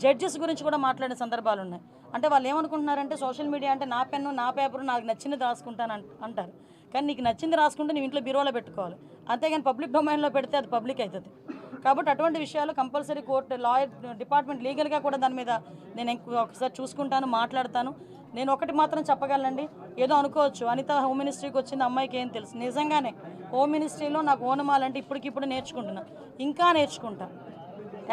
Judges గురించి కూడా మాట్లాడిన సందర్భాలు ఉన్నాయి. అంటే వాళ్ళు ఏమనుకుంటున్నారంటే సోషల్ మీడియా అంటే నా పెన్ను నా పేపరు నాకు నచ్చింది రాసుకుంటాను అంటారు. కానీ నీకు నచ్చింది రాసుకుంటే నువ్వు ఇంట్లో బీరోలో పెట్టుకోవాలి, అంతేగాని పబ్లిక్ డొమైన్లో పెడితే అది పబ్లిక్ అవుతుంది. కాబట్టి అటువంటి విషయాలు కంపల్సరీ కోర్టు లాయర్ డిపార్ట్మెంట్ లీగల్గా కూడా దాని మీద నేను ఒకసారి చూసుకుంటాను, మాట్లాడతాను. నేను ఒకటి మాత్రం చెప్పగలనండి, ఏదో అనుకోవచ్చు అనిత హోమ్ మినిస్ట్రీకి వచ్చింది అమ్మాయికి ఏం తెలుసు. నిజంగానే హోమ్ మినిస్ట్రీలో నాకు ఓనమాలంటే ఇప్పటికిప్పుడు నేర్చుకుంటున్నా, ఇంకా నేర్చుకుంటా.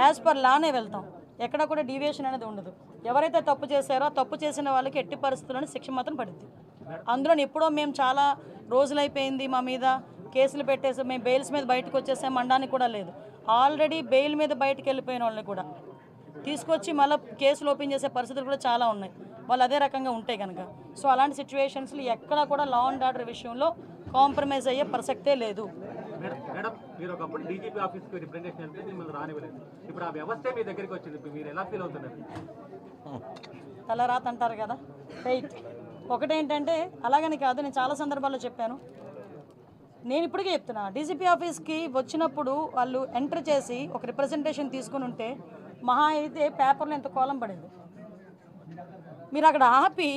యాజ్ పర్ లానే వెళ్తాం, ఎక్కడ కూడా డీవియేషన్ అనేది ఉండదు. ఎవరైతే తప్పు చేశారో తప్పు చేసిన వాళ్ళకి ఎట్టి పరిస్థితుల్లోనే శిక్ష మాత్రం పడుద్ది. అందులో ఎప్పుడో మేము చాలా రోజులైపోయింది మా మీద కేసులు పెట్టేసి మేము బెయిల్స్ మీద బయటకు వచ్చేసాం అనడానికి కూడా లేదు. ఆల్రెడీ బెయిల్ మీద బయటకు వెళ్ళిపోయిన వాళ్ళని కూడా తీసుకొచ్చి మళ్ళీ కేసులు ఓపెన్ చేసే పరిస్థితులు కూడా చాలా ఉన్నాయి, వాళ్ళు అదే రకంగా ఉంటాయి కనుక. సో అలాంటి సిచ్యువేషన్స్లో ఎక్కడా కూడా లా అండ్ ఆర్డర్ విషయంలో కాంప్రమైజ్ అయ్యే ప్రసక్తే లేదు. మేడం, మీరు ఒకప్పుడు డీజీపీ ఆఫీస్కి రిప్రజెంటేషన్ అంటే మిమ్మల్ని రానివ్వలేదు, ఇప్పుడు ఆ వ్యవస్థే మీ దగ్గరికి వచ్చింది, మీరు ఎలా ఫీల్ అవుతున్నారు? తలరాత అంటారు కదా, రైట్. ఒకటేంటంటే అలాగని కాదు, నేను చాలా సందర్భాల్లో చెప్పాను, నేను ఇప్పటికే చెప్తున్నా, డీజీపీ ఆఫీస్కి వచ్చినప్పుడు వాళ్ళు ఎంటర్ చేసి ఒక రిప్రజెంటేషన్ తీసుకుని ఉంటే మహా అయితే పేపర్లో ఎంత కోలం పడేది. మీరు అక్కడ ఆపి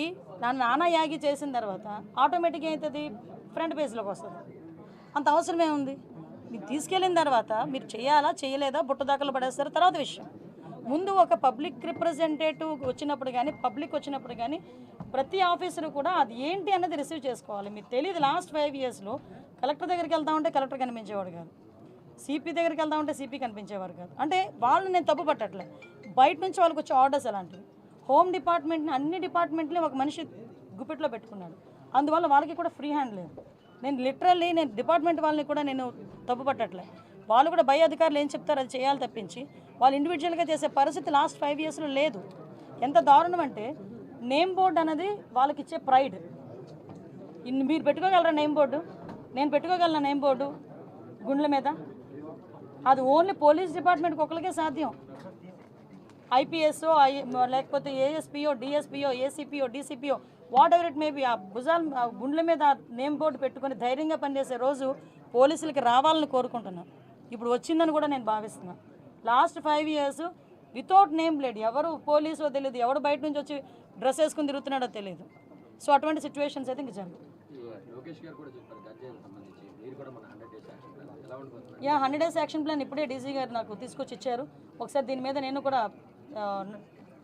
నానా యాగి చేసిన తర్వాత ఆటోమేటిక్గా అవుతుంది, ఫ్రంట్ పేజ్లోకి వస్తుంది. అంత అవసరం ఏముంది? మీరు తీసుకెళ్ళిన తర్వాత మీరు చేయాలా చేయలేదా బుట్టదాకలు పడేస్తారు తర్వాత విషయం. ముందు ఒక పబ్లిక్ రిప్రజెంటేటివ్ వచ్చినప్పుడు కానీ పబ్లిక్ వచ్చినప్పుడు కానీ ప్రతి ఆఫీసరు కూడా అది ఏంటి అన్నది రిసీవ్ చేసుకోవాలి. మీకు తెలియదు, లాస్ట్ 5 yearsలో కలెక్టర్ దగ్గరికి వెళ్తా ఉంటే కలెక్టర్ కనిపించేవాడు కాదు, సిపి దగ్గరికి వెళ్తా ఉంటే సిపి కనిపించేవారు కాదు. అంటే వాళ్ళు నేను తప్పు పట్టట్లే, బయట నుంచి వాళ్ళకి వచ్చే ఆర్డర్స్ అలాంటివి. హోమ్ డిపార్ట్మెంట్ని అన్ని డిపార్ట్మెంట్ని ఒక మనిషి గుప్పిట్లో పెట్టుకున్నాడు, అందువల్ల వాళ్ళకి కూడా ఫ్రీ హ్యాండ్ లేదు. నేను లిటరల్లీ డిపార్ట్మెంట్ వాళ్ళని కూడా నేను తప్పు పట్టట్లే, వాళ్ళు కూడా పై అధికారులు ఏం చెప్తారు అది చేయాలి తప్పించి వాళ్ళు ఇండివిజువల్గా చేసే పరిస్థితి లాస్ట్ 5 yearsలో లేదు. ఎంత దారుణం అంటే నేమ్ బోర్డు అనేది వాళ్ళకి ఇచ్చే ప్రైడ్. మీరు పెట్టుకోగలరా నేమ్ బోర్డు? నేను పెట్టుకోగలనా నేమ్ బోర్డు గుండ్ల మీద? అది ఓన్లీ పోలీస్ డిపార్ట్మెంట్కి ఒకరికే సాధ్యం. ఐపీఎస్ఓ లేకపోతే ఏఎస్పీఓ డిఎస్పీఓ ఏసీపీఓ డీసీపీఓ వాట్ ఎవర్ ఇట్ మేబీ ఆ భుజాలు గుండ్ల మీద నేమ్ బోర్డు పెట్టుకొని ధైర్యంగా పనిచేసే రోజు పోలీసులకి రావాలని కోరుకుంటున్నాను. ఇప్పుడు వచ్చిందని కూడా నేను భావిస్తున్నాను. Last 5 years without name plate, ఎవరు పోలీసో తెలియదు, ఎవడు బయట నుంచి వచ్చి డ్రెస్ వేసుకుని తిరుగుతున్నాడో తెలియదు. సో అటువంటి సిచ్యువేషన్స్ అయితే ఇంక జరుగుతాయి. 100 days యాక్షన్ ప్లాన్ ఇప్పుడే డీజీ గారు నాకు తీసుకొచ్చి ఇచ్చారు. ఒకసారి దీని మీద నేను కూడా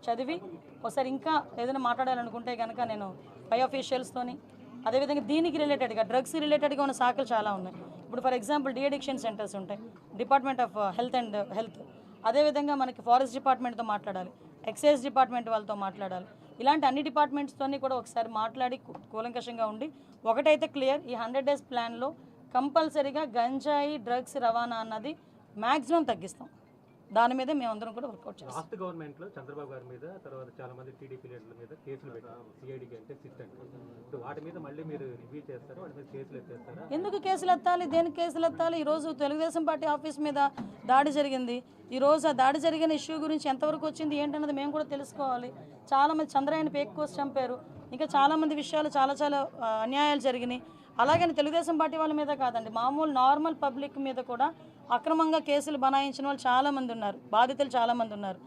చదివి ఒకసారి ఇంకా ఏదైనా మాట్లాడాలనుకుంటే కనుక నేను పై ఆఫీషియల్స్తోని, అదేవిధంగా దీనికి రిలేటెడ్గా డ్రగ్స్ రిలేటెడ్గా ఉన్న శాఖలు చాలా ఉన్నాయి. ఇప్పుడు ఫర్ ఎగ్జాంపుల్ డీఅడిక్షన్ సెంటర్స్ ఉంటాయి, డిపార్ట్మెంట్ ఆఫ్ హెల్త్, అదేవిధంగా మనకి ఫారెస్ట్ డిపార్ట్మెంట్తో మాట్లాడాలి, ఎక్సైజ్ డిపార్ట్మెంట్ వాళ్ళతో మాట్లాడాలి. ఇలాంటి అన్ని డిపార్ట్మెంట్స్తోని కూడా ఒకసారి మాట్లాడి కూలంకషంగా ఉండి ఒకటైతే క్లియర్, ఈ 100 days ప్లాన్లో కంపల్సరీగా గంజాయి డ్రగ్స్ రవాణా అన్నది మ్యాక్సిమం తగ్గిస్తాం. దాని మీద మేమందరం కూడా వర్కౌట్ చేస్తాం. లాస్ట్ గవర్నమెంట్లో చంద్రబాబు గారి మీద, తర్వాత చాలా మంది టీడీపీ లీడర్ల మీద కేసులు పెట్టారు, సిఐడికి అంటే సిట్ అంటే వాటి మీద మళ్ళీ మీరు రివ్యూ చేస్తారు, వాటి మీద కేసులు ఎత్తేస్తారా? ఎందుకు కేసులు ఎత్తాలి? దేనికి కేసులు ఎత్తాలి? ఈరోజు తెలుగుదేశం పార్టీ ఆఫీస్ మీద దాడి జరిగింది. ఈరోజు ఆ దాడి జరిగిన ఇష్యూ గురించి ఎంతవరకు వచ్చింది ఏంటన్నది మేము కూడా తెలుసుకోవాలి. చాలామంది చంద్రయాన్ని పేక్ కోసి చంపారు, ఇంకా చాలామంది విషయాలు చాలా అన్యాయాలు జరిగినాయి. అలాగని తెలుగుదేశం పార్టీ వాళ్ళ మీద కాదండి, మామూలు నార్మల్ పబ్లిక్ మీద కూడా అక్రమంగా కేసులు బనాయించిన వాళ్ళు చాలామంది ఉన్నారు, బాధితులు చాలామంది ఉన్నారు.